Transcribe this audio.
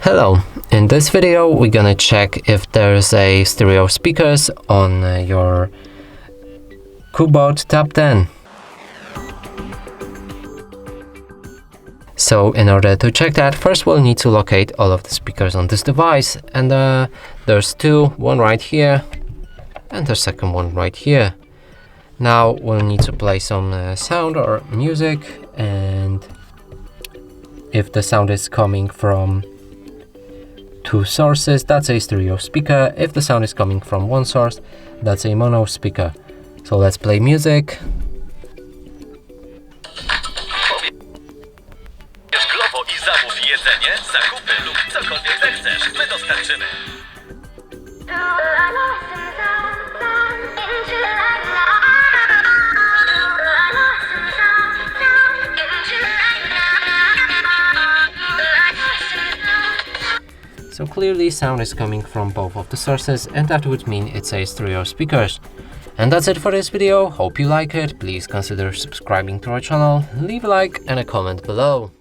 Hello, in this video we're gonna check if there's a stereo speakers on your CUBOT Tab 10. So in order to check that, first we'll need to locate all of the speakers on this device, and there's two, one right here and the second one right here. Now we'll need to play some sound or music, and if the sound is coming from two sources, that's a stereo speaker. If the sound is coming from one source, that's a mono speaker. So let's play music. Glovo i zamów jedzenie, zakupy lub cokolwiek zechcesz, my dostarczymy. So clearly sound is coming from both of the sources, and that would mean it's a stereo speakers. And that's it for this video. Hope you like it. Please consider subscribing to our channel, leave a like and a comment below.